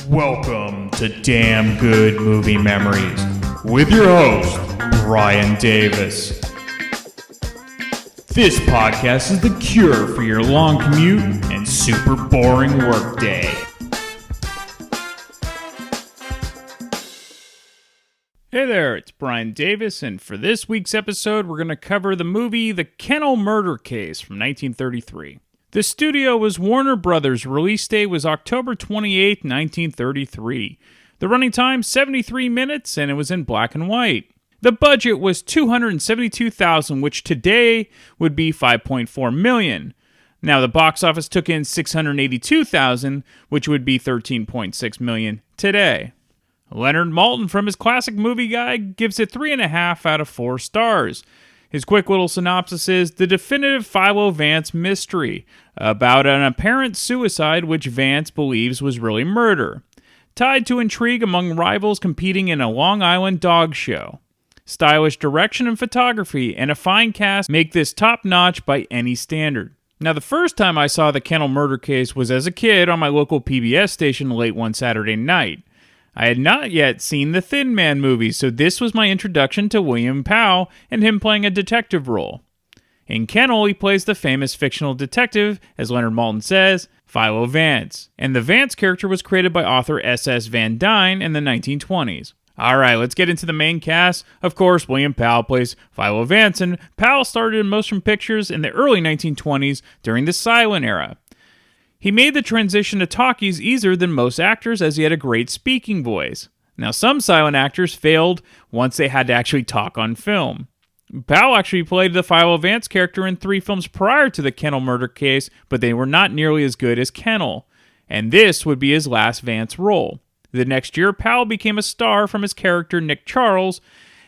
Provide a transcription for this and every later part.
Welcome to Damn Good Movie Memories with your host, Brian Davis. This podcast is the cure for your long commute and super boring workday. Hey there, it's Brian Davis, and for this week's episode, we're going to cover the movie The Kennel Murder Case from 1933. The studio was Warner Brothers. Release date was October 28, 1933. The running time, 73 minutes, and it was in black and white. The budget was $272,000, which today would be $5.4 million. Now, the box office took in $682,000, which would be $13.6 million today. Leonard Maltin, from his classic movie guide, gives it 3.5 out of 4 stars. His quick little synopsis is the definitive Philo Vance mystery about an apparent suicide which Vance believes was really murder, tied to intrigue among rivals competing in a Long Island dog show. Stylish direction and photography and a fine cast make this top-notch by any standard. Now, the first time I saw the Kennel Murder Case was as a kid on my local PBS station late one Saturday night. I had not yet seen the Thin Man movies, so this was my introduction to William Powell and him playing a detective role. In Kennel, he plays the famous fictional detective, as Leonard Maltin says, Philo Vance, and the Vance character was created by author S.S. Van Dyne in the 1920s. Alright, let's get into the main cast. Of course, William Powell plays Philo Vance, and Powell started in motion pictures in the early 1920s during the silent era. He made the transition to talkies easier than most actors as he had a great speaking voice. Now, some silent actors failed once they had to actually talk on film. Powell actually played the Philo Vance character in 3 films prior to the Kennel Murder Case, but they were not nearly as good as Kennel, and this would be his last Vance role. The next year, Powell became a star from his character Nick Charles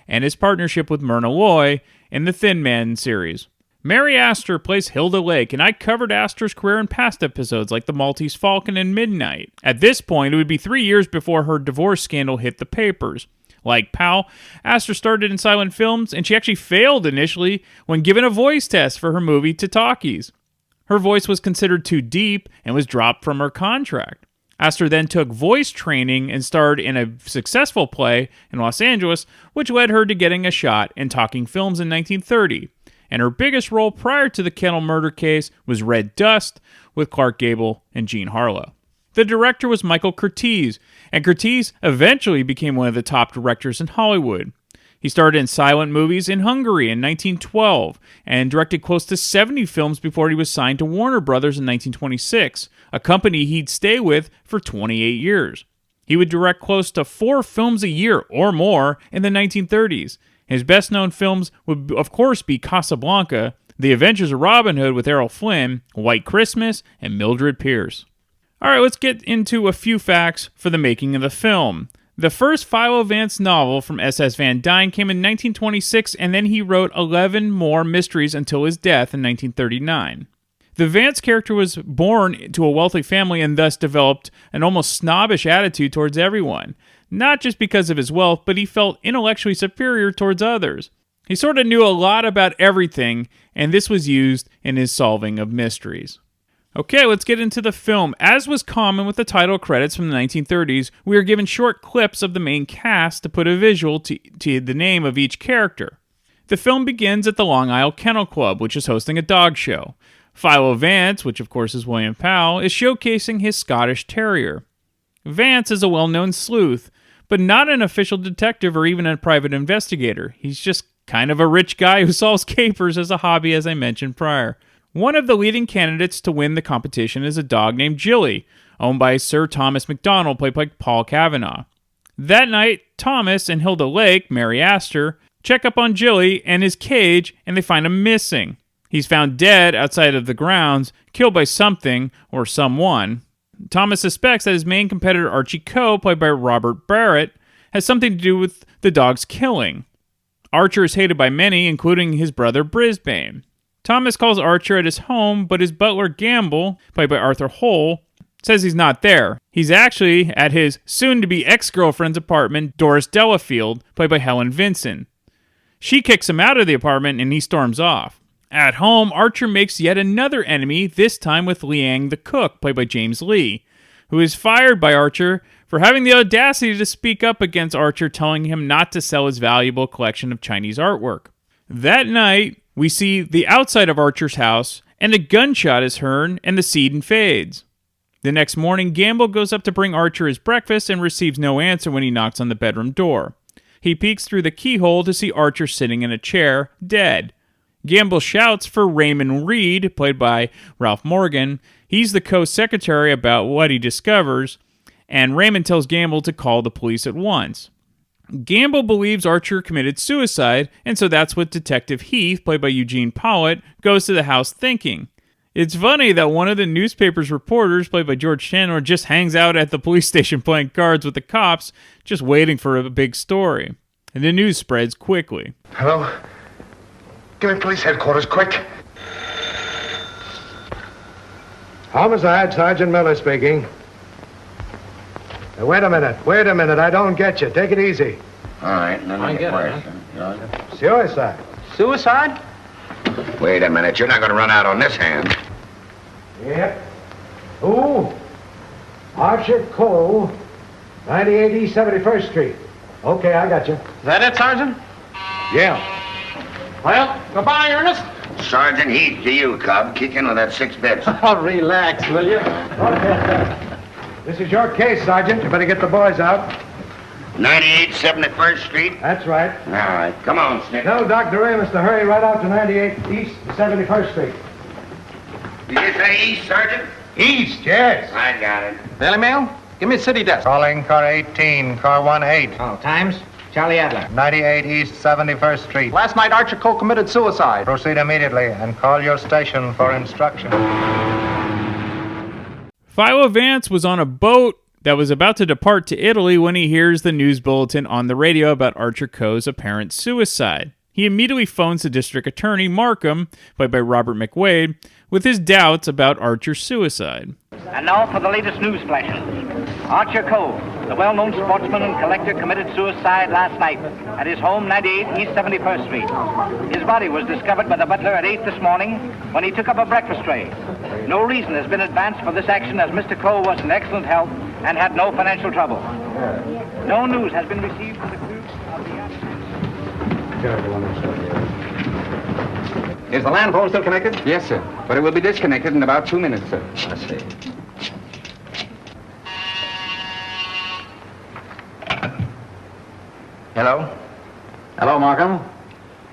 and his partnership with Myrna Loy in the Thin Man series. Mary Astor plays Hilda Lake, and I covered Astor's career in past episodes like The Maltese Falcon and Midnight. At this point, it would be 3 years before her divorce scandal hit the papers. Like Powell, Astor started in silent films, and she actually failed initially when given a voice test for her movie to talkies. Her voice was considered too deep and was dropped from her contract. Astor then took voice training and starred in a successful play in Los Angeles, which led her to getting a shot in talking films in 1930. And her biggest role prior to the Kennel Murder Case was Red Dust with Clark Gable and Jean Harlow. The director was Michael Curtiz, and Curtiz eventually became one of the top directors in Hollywood. He starred in silent movies in Hungary in 1912 and directed close to 70 films before he was signed to Warner Brothers in 1926, a company he'd stay with for 28 years. He would direct close to 4 films a year or more in the 1930s. His best-known films would, of course, be Casablanca, The Adventures of Robin Hood with Errol Flynn, White Christmas, and Mildred Pierce. Alright, let's get into a few facts for the making of the film. The first Philo Vance novel from S.S. Van Dyne came in 1926, and then he wrote 11 more mysteries until his death in 1939. The Vance character was born to a wealthy family and thus developed an almost snobbish attitude towards everyone. Not just because of his wealth, but he felt intellectually superior towards others. He sort of knew a lot about everything, and this was used in his solving of mysteries. Okay, let's get into the film. As was common with the title credits from the 1930s, we are given short clips of the main cast to put a visual to the name of each character. The film begins at the Long Island Kennel Club, which is hosting a dog show. Philo Vance, which of course is William Powell, is showcasing his Scottish Terrier. Vance is a well-known sleuth, but not an official detective or even a private investigator. He's just kind of a rich guy who solves capers as a hobby, as I mentioned prior. One of the leading candidates to win the competition is a dog named Jilly, owned by Sir Thomas MacDonald, played by Paul Kavanagh. That night, Thomas and Hilda Lake, Mary Astor, check up on Jilly and his cage, and they find him missing. He's found dead outside of the grounds, killed by something or someone. Thomas suspects that his main competitor, Archie Coe, played by Robert Barrett, has something to do with the dog's killing. Archer is hated by many, including his brother Brisbane. Thomas calls Archer at his home, but his butler Gamble, played by Arthur Hole, says he's not there. He's actually at his soon-to-be ex-girlfriend's apartment, Doris Delafield, played by Helen Vinson. She kicks him out of the apartment and he storms off. At home, Archer makes yet another enemy, this time with Liang the cook, played by James Lee, who is fired by Archer for having the audacity to speak up against Archer, telling him not to sell his valuable collection of Chinese artwork. That night, we see the outside of Archer's house, and a gunshot is heard, and the scene fades. The next morning, Gamble goes up to bring Archer his breakfast and receives no answer when he knocks on the bedroom door. He peeks through the keyhole to see Archer sitting in a chair, dead. Gamble shouts for Raymond Reed, played by Ralph Morgan. He's the co-secretary about what he discovers, and Raymond tells Gamble to call the police at once. Gamble believes Archer committed suicide, and so that's what Detective Heath, played by Eugene Powell, goes to the house thinking. It's funny that one of the newspaper's reporters, played by George Chandler, just hangs out at the police station playing cards with the cops, just waiting for a big story. And the news spreads quickly. Hello? Give me police headquarters, quick. Homicide, Sergeant Miller speaking. Wait a minute, I don't get you. Take it easy. All right, then I get it. Suicide. Suicide? Wait a minute, you're not going to run out on this hand. Yep. Who? Archer Cole, 98 East 71st Street. Okay, I got you. Is that it, Sergeant? Yeah. Well, goodbye, Ernest. Sergeant Heath to you, Cub. Kick in with that 6 bits. Oh, relax, will you? This is your case, Sergeant. You better get the boys out. 98 71st Street? That's right. All right, come on, Snick. Tell Dr. Amos to hurry right out to 98 East 71st Street. Did you say east, Sergeant? East, yes. I got it. Daily Mail? Give me a city desk. Calling car 18, car 18. Oh, times? Charlie Adler. 98 East 71st Street. Last night, Archer Cole committed suicide. Proceed immediately and call your station for instructions. Philo Vance was on a boat that was about to depart to Italy when he hears the news bulletin on the radio about Archer Coe's apparent suicide. He immediately phones the district attorney, Markham, played by Robert McWade, with his doubts about Archer's suicide. And now for the latest news flashes. Archer Coe, the well-known sportsman and collector, committed suicide last night at his home, 98 East 71st Street. His body was discovered by the butler at 8 this morning when he took up a breakfast tray. No reason has been advanced for this action as Mr. Coe was in excellent health and had no financial trouble. No news has been received from the crew of the Is the land phone still connected? Yes, sir. But it will be disconnected in about 2 minutes, sir. Let's see. Hello? Hello, Markham.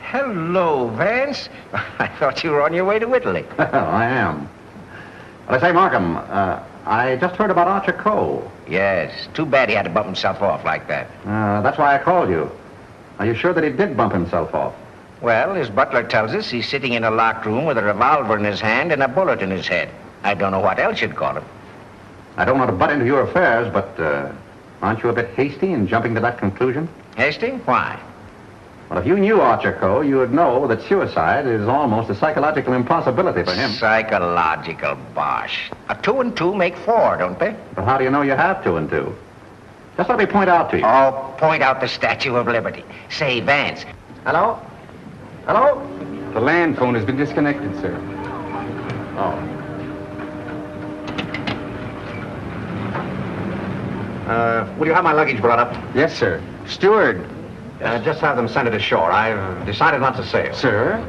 Hello, Vance. I thought you were on your way to Italy. I am. Well, I say, Markham, I just heard about Archer Coe. Yes, too bad he had to bump himself off like that. That's why I called you. Are you sure that he did bump himself off? Well, his butler tells us he's sitting in a locked room with a revolver in his hand and a bullet in his head. I don't know what else you'd call him. I don't want to butt into your affairs, but aren't you a bit hasty in jumping to that conclusion? Hasty? Why? Well, if you knew Archer Coe, you would know that suicide is almost a psychological impossibility for him. Psychological bosh. 2 and 2 make 4, don't they? But how do you know you have 2 and 2? Just let me point out to you. Oh, point out the Statue of Liberty. Say, Vance. Hello? Hello? The land phone has been disconnected, sir. Oh. Will you have my luggage brought up? Yes, sir. Steward. Just have them send it ashore. I've decided not to sail. Sir?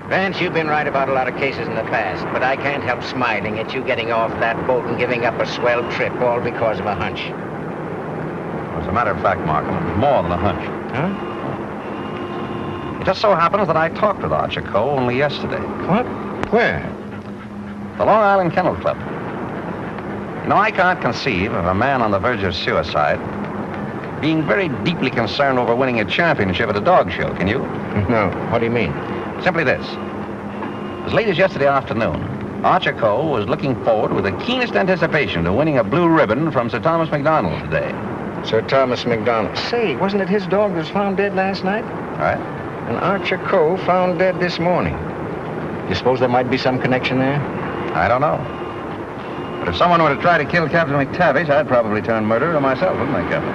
Vance, you've been right about a lot of cases in the past, but I can't help smiling at you getting off that boat and giving up a swell trip all because of a hunch. As a matter of fact, Markham, it was more than a hunch. Huh? It just so happens that I talked with Archer Coe only yesterday. What? Where? The Long Island Kennel Club. You know, I can't conceive of a man on the verge of suicide being very deeply concerned over winning a championship at a dog show, can you? No. What do you mean? Simply this. As late as yesterday afternoon, Archer Coe was looking forward with the keenest anticipation to winning a blue ribbon from Sir Thomas MacDonald today. Sir Thomas MacDonald. Say, wasn't it his dog that was found dead last night? All right? And Archer Coe found dead this morning. You suppose there might be some connection there? I don't know. But if someone were to try to kill Captain McTavish, I'd probably turn murderer myself, wouldn't I, Captain?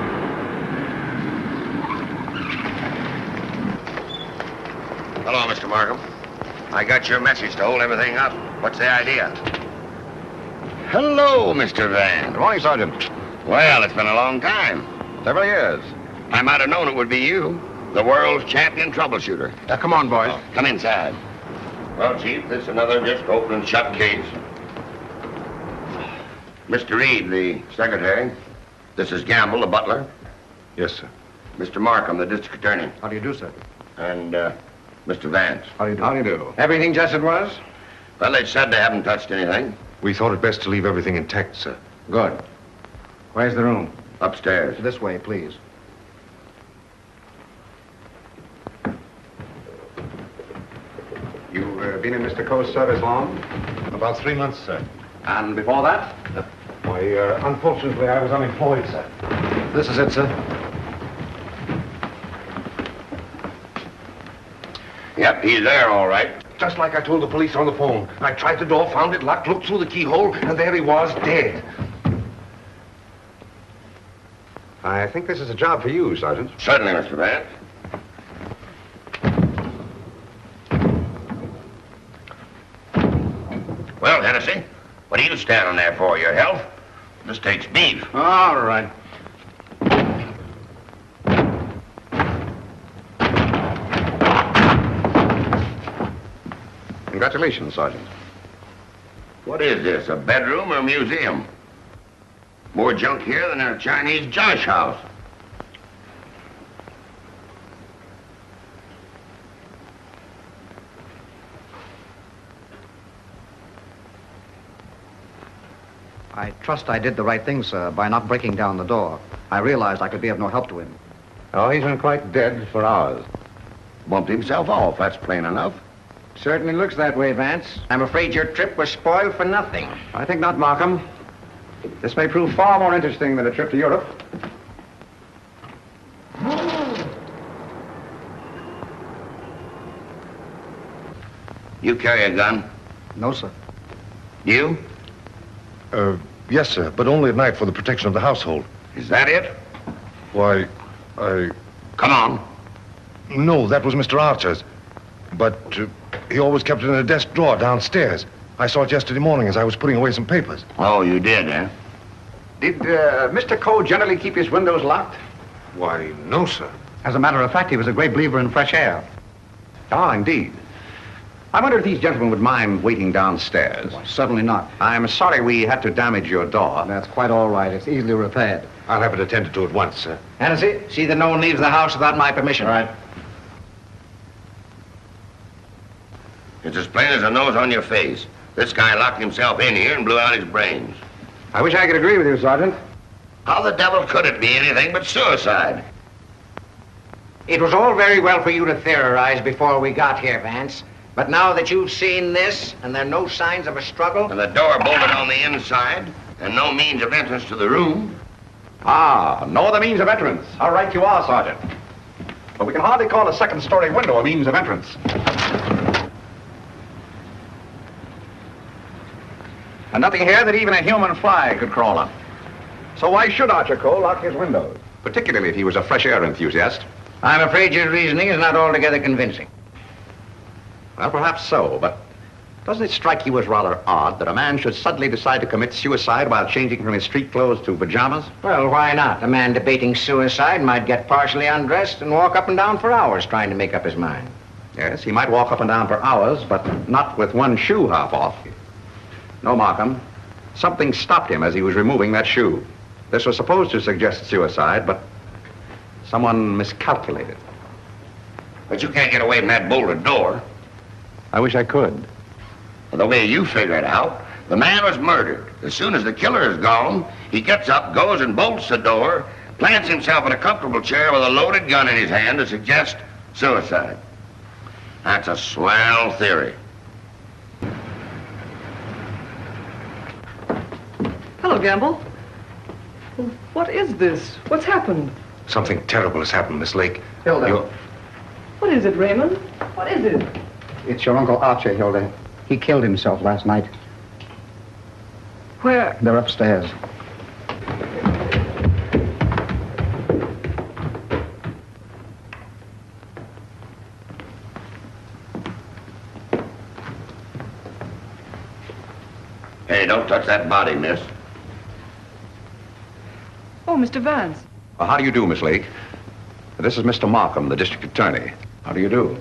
Hello, Mr. Markham. I got your message to hold everything up. What's the idea? Hello, Mr. Vance. Good morning, Sergeant. Well, it's been a long time. Several years. I might have known it would be you, the world's champion troubleshooter. Come on, boys. Come inside. Well, Chief, this is another just open and shut case. Mr. Reed, the secretary. This is Gamble, the butler. Yes, sir. Mr. Markham, the district attorney. How do you do, sir? And, Mr. Vance. How do you do? How do you do? Everything just as it was? Well, they said they haven't touched anything. We thought it best to leave everything intact, sir. Good. Where's the room? Upstairs. This way, please. You've been in Mr. Coe's service long? About 3 months, sir. And before that? Why, unfortunately, I was unemployed, sir. This is it, sir. Yep, he's there, all right. Just like I told the police on the phone. I tried the door, found it locked, looked through the keyhole, and there he was, dead. I think this is a job for you, Sergeant. Certainly, Mr. Vance. Well, Hennessy, what are you standing there for? Your health? This takes beef. All right. Congratulations, Sergeant. What is this, a bedroom or a museum? More junk here than in a Chinese josh house. I trust I did the right thing, sir, by not breaking down the door. I realized I could be of no help to him. Oh, he's been quite dead for hours. Bumped himself off, that's plain enough. Certainly looks that way, Vance. I'm afraid your trip was spoiled for nothing. I think not, Markham. This may prove far more interesting than a trip to Europe. You carry a gun? No, sir. You? Yes, sir, but only at night for the protection of the household. Is that it? Why, Come on. No, that was Mr. Archer's. But he always kept it in a desk drawer downstairs. I saw it yesterday morning as I was putting away some papers. Oh, you did, eh? Did Mr. Coe generally keep his windows locked? Why, no, sir. As a matter of fact, he was a great believer in fresh air. Ah, indeed. I wonder if these gentlemen would mind waiting downstairs. Certainly not. I'm sorry we had to damage your door. That's quite all right. It's easily repaired. I'll have it attended to at once, sir. Hennessy, see that no one leaves the house without my permission. All right. It's as plain as a nose on your face. This guy locked himself in here and blew out his brains. I wish I could agree with you, Sergeant. How the devil could it be anything but suicide? It was all very well for you to theorize before we got here, Vance. But now that you've seen this, and there are no signs of a struggle... And the door bolted on the inside, and no means of entrance to the room. Ah, no other means of entrance. All right, you are, Sergeant. But we can hardly call a second-story window a means of entrance. And nothing here that even a human fly could crawl up. So why should Archer Coe lock his windows? Particularly if he was a fresh air enthusiast. I'm afraid your reasoning is not altogether convincing. Well, perhaps so, but doesn't it strike you as rather odd that a man should suddenly decide to commit suicide while changing from his street clothes to pajamas? Well, why not? A man debating suicide might get partially undressed and walk up and down for hours trying to make up his mind. Yes, he might walk up and down for hours, but not with one shoe half off. No, Markham. Something stopped him as he was removing that shoe. This was supposed to suggest suicide, but someone miscalculated. But you can't get away from that bolted door. I wish I could. The way you figure it out, the man was murdered. As soon as the killer is gone, he gets up, goes and bolts the door, plants himself in a comfortable chair with a loaded gun in his hand to suggest suicide. That's a swell theory. Hello, Gamble. What is this? What's happened? Something terrible has happened, Miss Lake. Hilda. What is it, Raymond? What is it? It's your Uncle Archer, Hilda. He killed himself last night. Where? They're upstairs. Hey, don't don't touch that body, miss. Oh, Mr. Vance. How do you do, Miss Lake? This is Mr. Markham, the district attorney. How do you do?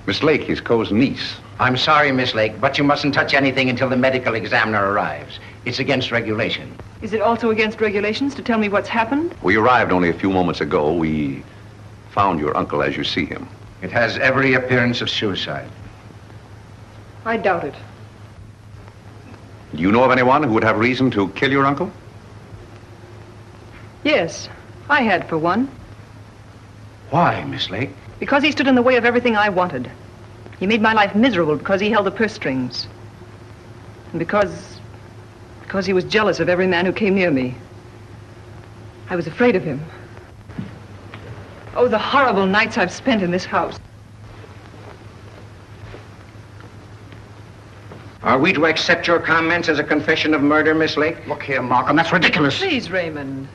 Miss Lake, his Co's niece. I'm sorry, Miss Lake, but you mustn't touch anything until the medical examiner arrives. It's against regulation. Is it also against regulations to tell me what's happened? We arrived only a few moments ago. We found your uncle as you see him. It has every appearance of suicide. I doubt it. Do you know of anyone who would have reason to kill your uncle? Yes, I had for one. Why, Miss Lake? Because he stood in the way of everything I wanted. He made my life miserable because he held the purse strings. And because he was jealous of every man who came near me. I was afraid of him. Oh, the horrible nights I've spent in this house. Are we to accept your comments as a confession of murder, Miss Lake? Look here, Markham, that's ridiculous. Please, Raymond.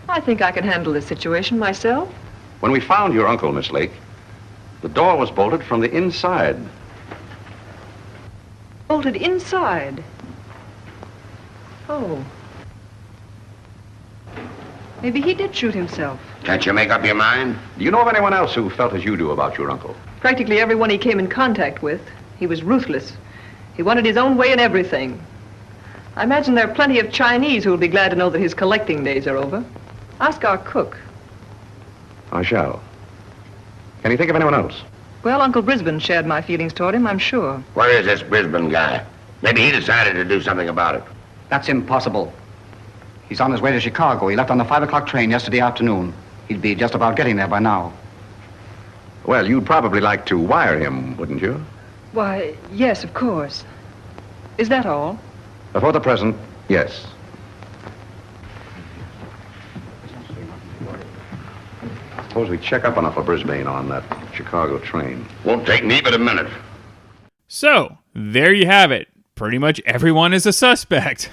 I think I can handle this situation myself. When we found your uncle, Miss Lake, the door was bolted from the inside. Bolted inside. Oh. Maybe he did shoot himself. Can't you make up your mind? Do you know of anyone else who felt as you do about your uncle? Practically everyone he came in contact with. He was ruthless. He wanted his own way in everything. I imagine there are plenty of Chinese who will be glad to know that his collecting days are over. Ask our cook. I shall. Can you think of anyone else? Well, Uncle Brisbane shared my feelings toward him, I'm sure. Where is this Brisbane guy? Maybe he decided to do something about it. That's impossible. He's on his way to Chicago. He left on the 5 o'clock train yesterday afternoon. He'd be just about getting there by now. Well, you'd probably like to wire him, wouldn't you? Why, yes, of course. Is that all? For the present, yes. Suppose we check up on Uncle Brisbane on that Chicago train. Won't take me but a minute. So, there you have it. Pretty much everyone is a suspect.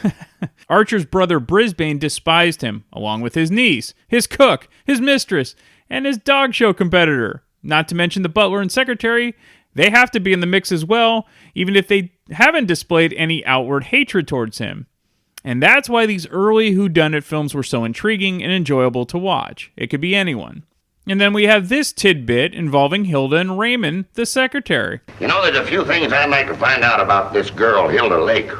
Archer's brother Brisbane despised him, along with his niece, his cook, his mistress, and his dog show competitor. Not to mention the butler and secretary. They have to be in the mix as well, even if they haven't displayed any outward hatred towards him. And that's why these early whodunit films were so intriguing and enjoyable to watch. It could be anyone. And then we have this tidbit involving Hilda and Raymond, the secretary. You know, there's a few things I'd like to find out about this girl, Hilda Lake.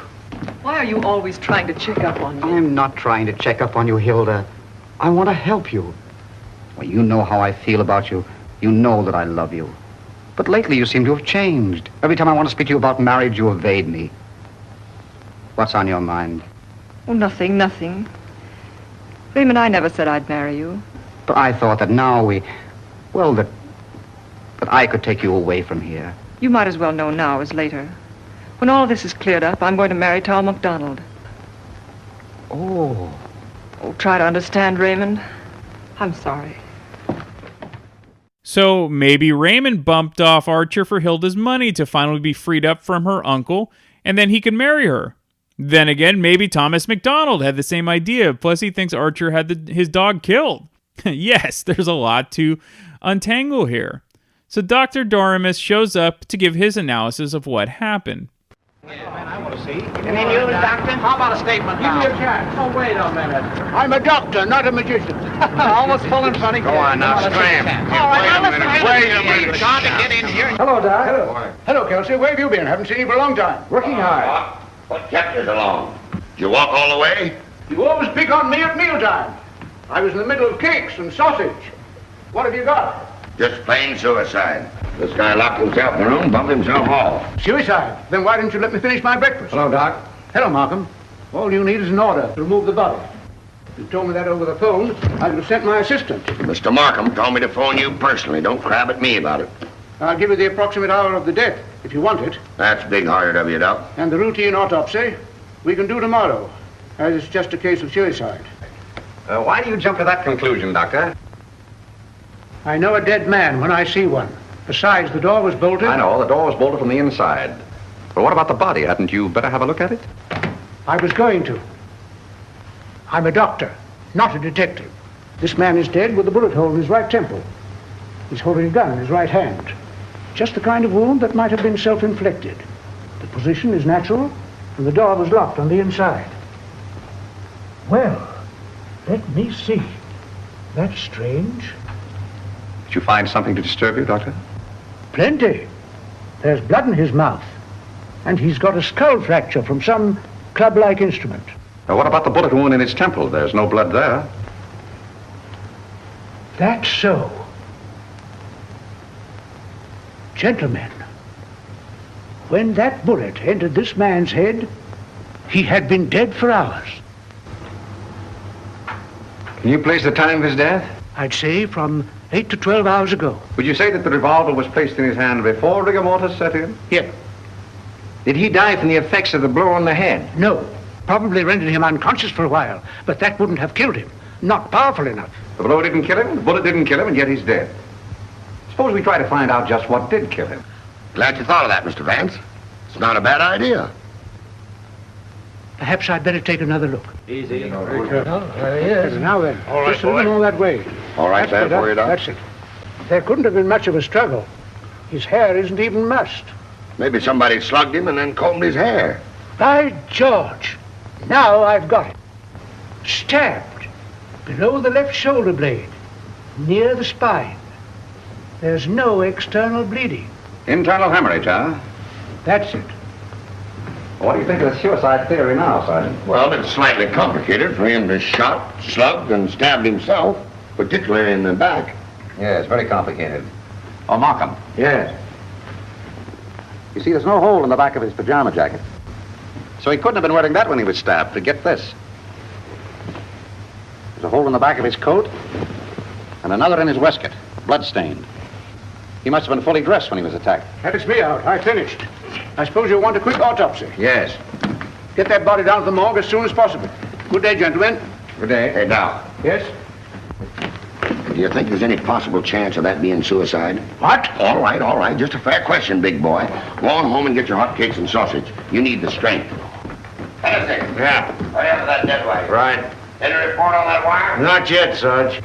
Why are you always trying to check up on me? I'm not trying to check up on you, Hilda. I want to help you. Well, you know how I feel about you. You know that I love you. But lately you seem to have changed. Every time I want to speak to you about marriage, you evade me. What's on your mind? Oh, nothing. Raymond, I never said I'd marry you. But I thought that now that I could take you away from here. You might as well know now as later. When all this is cleared up, I'm going to marry Tom MacDonald. Oh. Oh, try to understand, Raymond. I'm sorry. So maybe Raymond bumped off Archer for Hilda's money to finally be freed up from her uncle, and then he could marry her. Then again, maybe Thomas MacDonald had the same idea, plus he thinks Archer had his dog killed. Yes, there's a lot to untangle here. So Dr. Doremus shows up to give his analysis of what happened. Any news, Doctor? How about a statement now? Give me a chance. Oh, wait a minute. I'm a doctor, not a magician. Almost full and funny. Go on now, scram. All right, now listen. Wait a minute. Trying to get in here. Hello, Doc. Hello, Kelsey. Where have you been? Haven't seen you for a long time. Working hard. What kept you so long? Did you walk all the way? You always pick on me at mealtime. I was in the middle of cakes and sausage. What have you got? Just plain suicide. This guy locked himself in the room, bumped himself off. Suicide? Then why didn't you let me finish my breakfast? Hello, Doc. Hello, Markham. All you need is an order to remove the body. If you told me that over the phone, I would have sent my assistant. Mr. Markham told me to phone you personally. Don't crab at me about it. I'll give you the approximate hour of the death, if you want it. That's big-hearted of you, Doc. And the routine autopsy, we can do tomorrow, as it's just a case of suicide. Why do you jump to that conclusion, Doctor? I know a dead man when I see one. Besides, the door was bolted. I know, the door was bolted from the inside. But what about the body? Hadn't you better have a look at it? I was going to. I'm a doctor, not a detective. This man is dead with a bullet hole in his right temple. He's holding a gun in his right hand. Just the kind of wound that might have been self-inflicted. The position is natural, and the door was locked on the inside. Well, let me see. That's strange. Did you find something to disturb you, Doctor? Plenty. There's blood in his mouth, and he's got a skull fracture from some club-like instrument. Now, what about the bullet wound in his temple? There's no blood there. That's so. Gentlemen, when that bullet entered this man's head, he had been dead for hours. Can you place the time of his death? I'd say from 8 to 12 hours ago. Would you say that the revolver was placed in his hand before rigor mortis set in? Yeah. Did he die from the effects of the blow on the head? No. Probably rendered him unconscious for a while, but that wouldn't have killed him. Not powerful enough. The blow didn't kill him, the bullet didn't kill him, and yet he's dead. Suppose we try to find out just what did kill him. Glad you thought of that, Mr. Vance. It's not a bad idea. Perhaps I'd better take another look. Easy. There he is. Now then, All right, just a little more that way. All right, That's there better. for you, Doc. That's it. There couldn't have been much of a struggle. His hair isn't even mussed. Maybe somebody slugged him and then combed his hair. By George! Now I've got it. Stabbed below the left shoulder blade, near the spine. There's no external bleeding. Internal hemorrhage, huh? That's it. What do you think of the suicide theory now, Sergeant? Well, it's slightly complicated for him to shot, slugged, and stabbed himself, particularly in the back. Yeah, it's very complicated. Oh, Markham. Yes. You see, there's no hole in the back of his pajama jacket. So he couldn't have been wearing that when he was stabbed. But get this. There's a hole in the back of his coat and another in his waistcoat, blood-stained. He must have been fully dressed when he was attacked. That is me out. I finished. I suppose you want a quick autopsy. Yes. Get that body down to the morgue as soon as possible. Good day, gentlemen. Good day. Hey, Doc, Yes? do you think there's any possible chance of that being suicide? What? All right. Just a fair question, big boy. Go on home and get your hot cakes and sausage. You need the strength. Anything? Yeah. Hurry up with that dead wire. Right. Any report on that wire? Not yet, Sarge.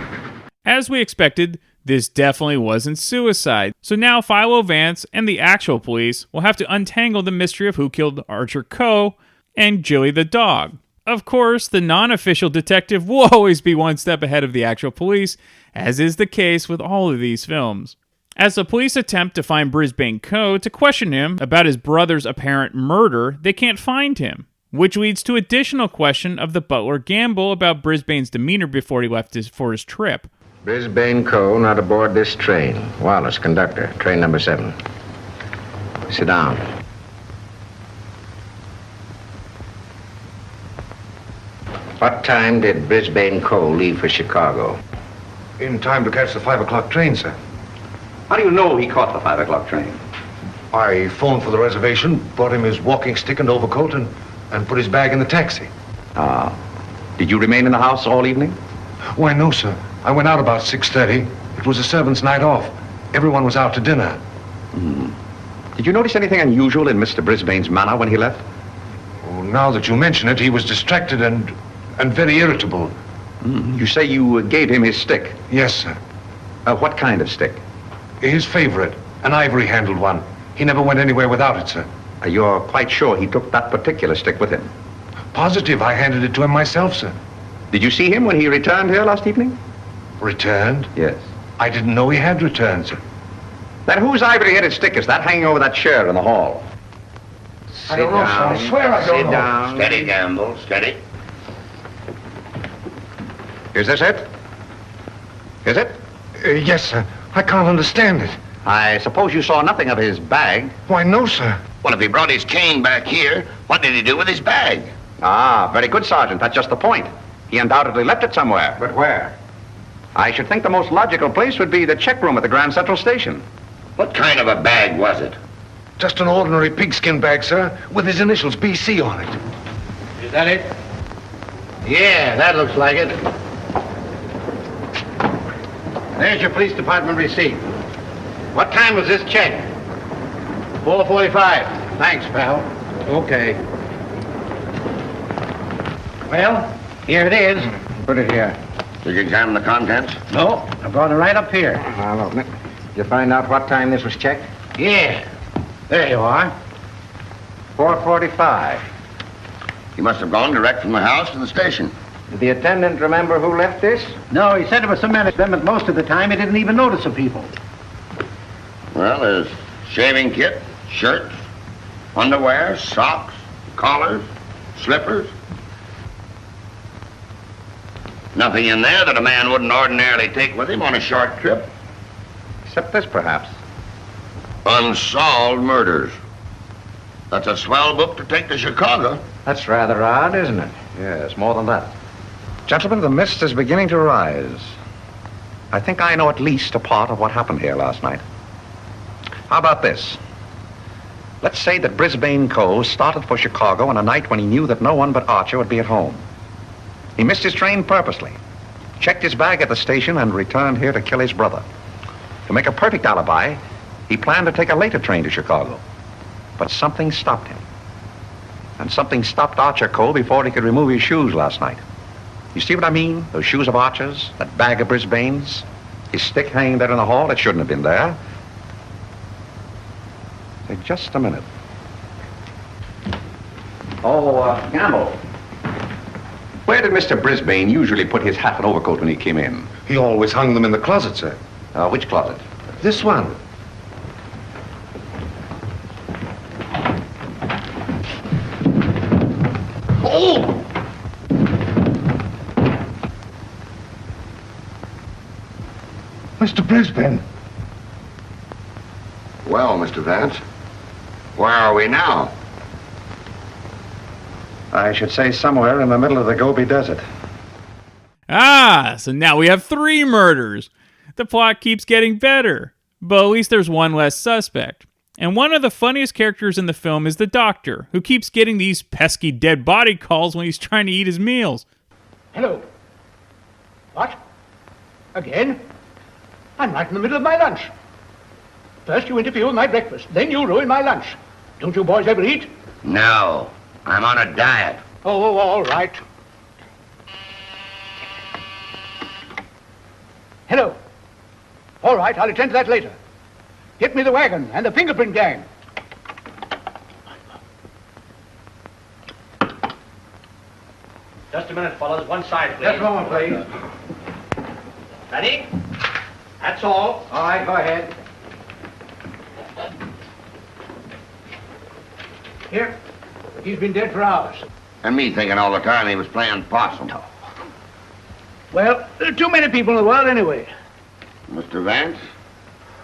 As we expected, this definitely wasn't suicide. So now Philo Vance and the actual police will have to untangle the mystery of who killed Archer Coe and Jilly the dog. Of course, the non-official detective will always be one step ahead of the actual police, as is the case with all of these films. As the police attempt to find Brisbane Coe to question him about his brother's apparent murder, they can't find him, which leads to additional question of the butler Gamble about Brisbane's demeanor before he left for his trip. Brisbane Coe not aboard this train. Wallace, conductor, train number 7. Sit down. What time did Brisbane Coe leave for Chicago? In time to catch the 5 o'clock train, sir. How do you know he caught the 5 o'clock train? I phoned for the reservation, brought him his walking stick and overcoat, and put his bag in the taxi. Ah. Did you remain in the house all evening? Why, no, sir. I went out about 6:30. It was a servant's night off. Everyone was out to dinner. Did you notice anything unusual in Mr. Brisbane's manner when he left? Oh, now that you mention it, he was distracted and very irritable. You say you gave him his stick. Yes, sir. What kind of stick? His favorite, an ivory-handled one. He never went anywhere without it, sir. You're quite sure he took that particular stick with him? Positive, I handed it to him myself, sir. Did you see him when he returned here last evening? Returned? Yes. I didn't know he had returned, sir. Then whose ivory-headed stick is that hanging over that chair in the hall? I don't know, sir. I swear I don't Sit know. down. Steady, Gamble, steady. Is this it? Is it? Yes, sir. I can't understand it. I suppose you saw nothing of his bag. Why, no, sir. Well, if he brought his cane back here, what did he do with his bag? Ah, very good, Sergeant. That's just the point. He undoubtedly left it somewhere. But where? I should think the most logical place would be the check room at the Grand Central Station. What kind of a bag was it? Just an ordinary pigskin bag, sir, with his initials BC on it. Is that it? Yeah, that looks like it. There's your police department receipt. What time was this check? 4:45. Thanks, pal. Okay. Well, here it is. Put it here. Did you examine the contents? No, I brought it right up here. Now, look. Did you find out what time this was checked? Yeah. There you are. 4:45. He must have gone direct from the house to the station. Did the attendant remember who left this? No, he said it was some men at them, but most of the time he didn't even notice the people. Well, there's shaving kit, shirts, underwear, socks, collars, slippers. Nothing in there that a man wouldn't ordinarily take with him on a short trip. Except this, perhaps. Unsolved Murders. That's a swell book to take to Chicago. That's rather odd, isn't it? Yes, more than that. Gentlemen, the mist is beginning to rise. I think I know at least a part of what happened here last night. How about this? Let's say that Brisbane Coe started for Chicago on a night when he knew that no one but Archer would be at home. He missed his train purposely, checked his bag at the station, and returned here to kill his brother. To make a perfect alibi, he planned to take a later train to Chicago. But something stopped him. And something stopped Archer Coe before he could remove his shoes last night. You see what I mean? Those shoes of Archer's, that bag of Brisbane's, his stick hanging there in the hall, it shouldn't have been there. Say, just a minute. Gamble. Where did Mr. Brisbane usually put his hat and overcoat when he came in? He always hung them in the closet, sir. Which closet? This one. Oh! Mr. Brisbane. Well, Mr. Vance, where are we now? I should say somewhere in the middle of the Gobi Desert. Ah, so now we have 3 murders. The plot keeps getting better, but at least there's one less suspect. And one of the funniest characters in the film is the doctor, who keeps getting these pesky dead body calls when he's trying to eat his meals. Hello. What? Again? I'm right in the middle of my lunch. First you interfere with my breakfast, then you ruin my lunch. Don't you boys ever eat? No, I'm on a diet. Oh, all right. Hello. All right, I'll attend to that later. Get me the wagon and the fingerprint gang. Just a minute, fellas. One side, please. Just a moment, please. Ready? That's all. All right, go ahead. Here. He's been dead for hours. And me thinking all the time he was playing possum. Well, there are too many people in the world anyway. Mr. Vance,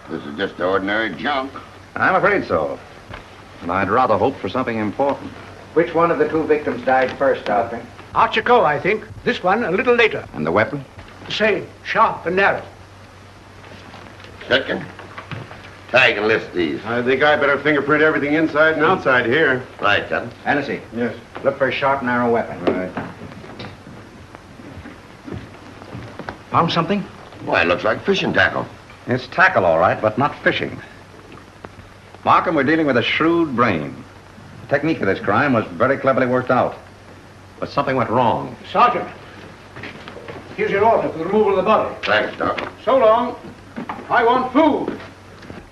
this is just ordinary junk. I'm afraid so. And I'd rather hope for something important. Which one of the 2 victims died first, Doctor? Archer Coe, I think. This one a little later. And the weapon? The same, sharp and narrow. Second, tag and list these. I think I better fingerprint everything inside and outside here. Right, Captain. Hennessy. Yes. Look for a sharp, narrow weapon. Right. Found something? Why, it looks like fishing tackle. It's tackle, all right, but not fishing. Markham, we're dealing with a shrewd brain. The technique of this crime was very cleverly worked out. But something went wrong. Sergeant, here's your order for the removal of the body. Thanks, Doc. So long. I want food.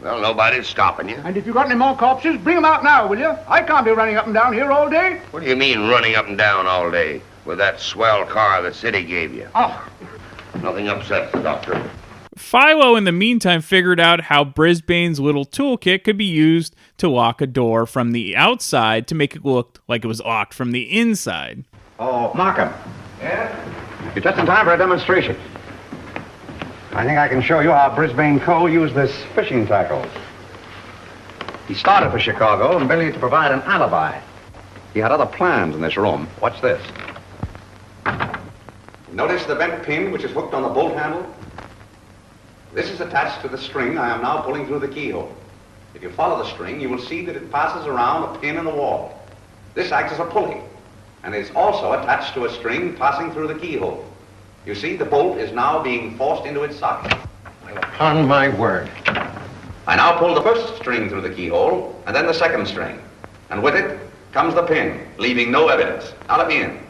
Well, nobody's stopping you. And if you've got any more corpses, bring them out now, will you? I can't be running up and down here all day. What do you mean running up and down all day with that swell car the city gave you? Oh. Nothing upsets the doctor. Philo, in the meantime, figured out how Brisbane's little toolkit could be used to lock a door from the outside to make it look like it was locked from the inside. Oh, Markham. Yeah? You're just in time for a demonstration. I think I can show you how Brisbane Coe used this fishing tackle. He started for Chicago and merely to provide an alibi. He had other plans in this room. Watch this. Notice the bent pin which is hooked on the bolt handle? This is attached to the string I am now pulling through the keyhole. If you follow the string, you will see that it passes around a pin in the wall. This acts as a pulley, and is also attached to a string passing through the keyhole. You see, the bolt is now being forced into its socket. Well, upon my word. I now pull the first string through the keyhole, and then the second string. And with it comes the pin, leaving no evidence. Now let me in.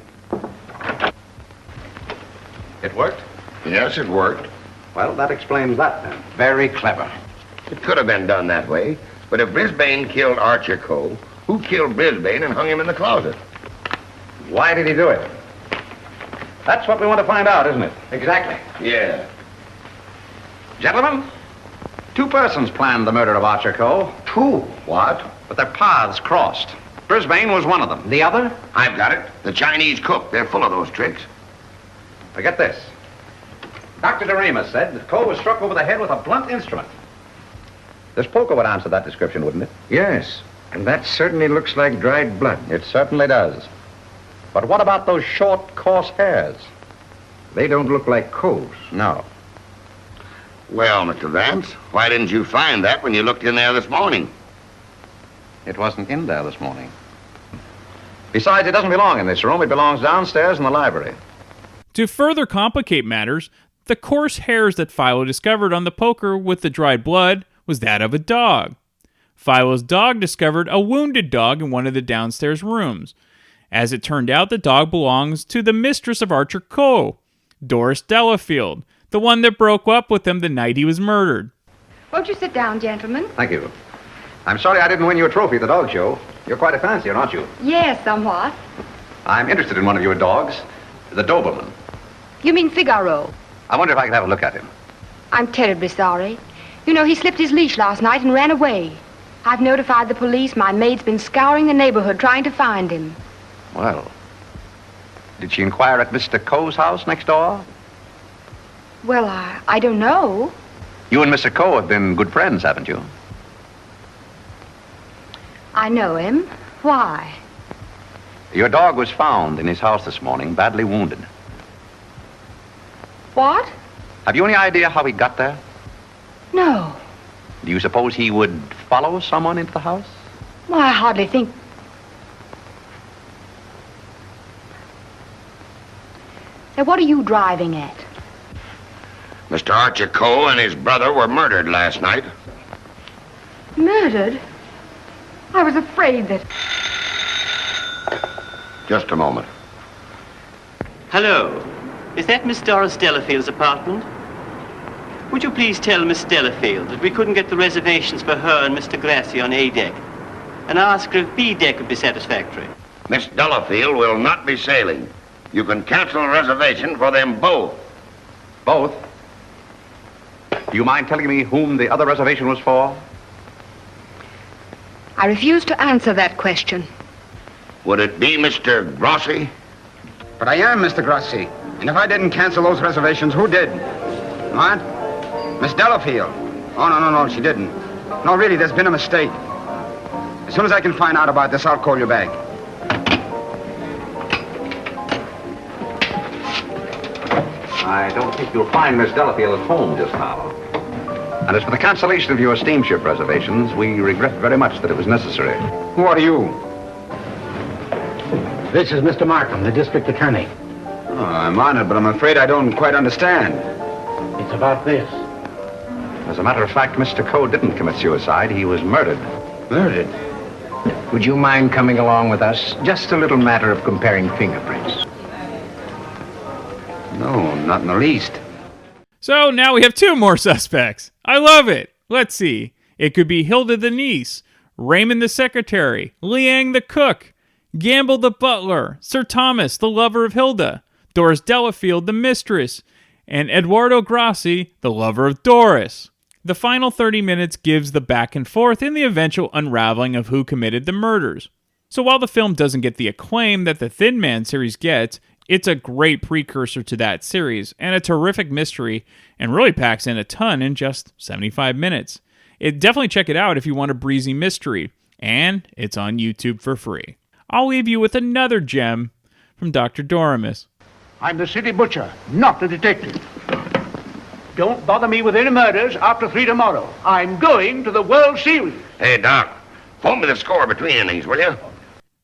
It worked? Yes, it worked. Well, that explains that then. Very clever. It could have been done that way, but if Brisbane killed Archer Coe, who killed Brisbane and hung him in the closet? Why did he do it? That's what we want to find out, isn't it? Exactly. Yeah. Gentlemen, two persons planned the murder of Archer Coe. Two? What? But their paths crossed. Brisbane was one of them. The other? I've got it. The Chinese cook. They're full of those tricks. Forget this. Dr. Doremus said that Coe was struck over the head with a blunt instrument. This poker would answer that description, wouldn't it? Yes. And that certainly looks like dried blood. It certainly does. But what about those short, coarse hairs? They don't look like Coe's. No. Well, Mr. Vance, why didn't you find that when you looked in there this morning? It wasn't in there this morning. Besides, it doesn't belong in this room. It belongs downstairs in the library. To further complicate matters, the coarse hairs that Philo discovered on the poker with the dried blood was that of a dog. Philo's dog discovered a wounded dog in one of the downstairs rooms. As it turned out, the dog belongs to the mistress of Archer Coe, Doris Delafield, the one that broke up with him the night he was murdered. Won't you sit down, gentlemen? Thank you. I'm sorry I didn't win you a trophy at the dog show. You're quite a fancier, aren't you? Yes, somewhat. I'm interested in one of your dogs, the Doberman. You mean Figaro? I wonder if I could have a look at him. I'm terribly sorry. You know, he slipped his leash last night and ran away. I've notified the police. My maid's been scouring the neighborhood trying to find him. Well, did she inquire at Mr. Coe's house next door? Well, I don't know. You and Mr. Coe have been good friends, haven't you? I know him. Why? Your dog was found in his house this morning, badly wounded. What? Have you any idea how he got there? No. Do you suppose he would follow someone into the house? Well, I hardly think... Now, what are you driving at? Mr. Archer Coe and his brother were murdered last night. Murdered? I was afraid that... Just a moment. Hello. Is that Miss Doris Delafield's apartment? Would you please tell Miss Delafield that we couldn't get the reservations for her and Mr. Grassy on A deck, and ask her if B deck would be satisfactory? Miss Delafield will not be sailing. You can cancel a reservation for them both. Both? Do you mind telling me whom the other reservation was for? I refuse to answer that question. Would it be Mr. Grossi? But I am Mr. Grossi. And if I didn't cancel those reservations, who did? What? Miss Delafield. Oh, no, she didn't. No, really, there's been a mistake. As soon as I can find out about this, I'll call you back. I don't think you'll find Miss Delafield at home just now. And as for the cancellation of your steamship reservations, we regret very much that it was necessary. Who are you? This is Mr. Markham, the district attorney. Oh, I'm honored, but I'm afraid I don't quite understand. It's about this. As a matter of fact, Mr. Coe didn't commit suicide. He was murdered. Murdered? Would you mind coming along with us? Just a little matter of comparing fingerprints. No, not in the least. So now we have two more suspects. I love it. Let's see. It could be Hilda the niece, Raymond the secretary, Liang the cook, Gamble the butler, Sir Thomas the lover of Hilda, Doris Delafield the mistress, and Eduardo Grossi the lover of Doris. The final 30 minutes gives the back and forth in the eventual unraveling of who committed the murders. So while the film doesn't get the acclaim that the Thin Man series gets, it's a great precursor to that series, and a terrific mystery, and really packs in a ton in just 75 minutes. Definitely check it out if you want a breezy mystery, and it's on YouTube for free. I'll leave you with another gem from Dr. Doremus. I'm the city butcher, not the detective. Don't bother me with any murders after 3 tomorrow. I'm going to the World Series. Hey, Doc, phone me the score between innings, will you?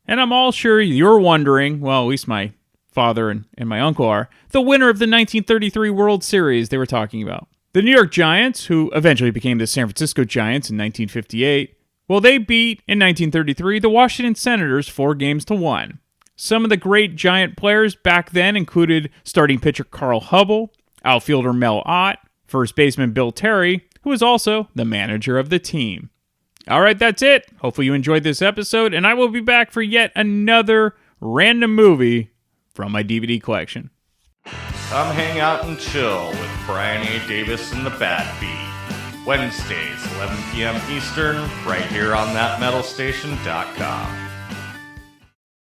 And I'm all sure you're wondering, well, at least my father and my uncle are, the winner of the 1933 World Series they were talking about. The New York Giants, who eventually became the San Francisco Giants in 1958, well, they beat, in 1933, the Washington Senators 4-1. Some of the great Giant players back then included starting pitcher Carl Hubble, outfielder Mel Ott, first baseman Bill Terry, who was also the manager of the team. All right, that's it. Hopefully you enjoyed this episode, and I will be back for yet another random movie from my DVD collection. Come hang out and chill with Brian A. Davis and the Bad Beat. Wednesdays, 11 p.m. Eastern, right here on thatmetalstation.com.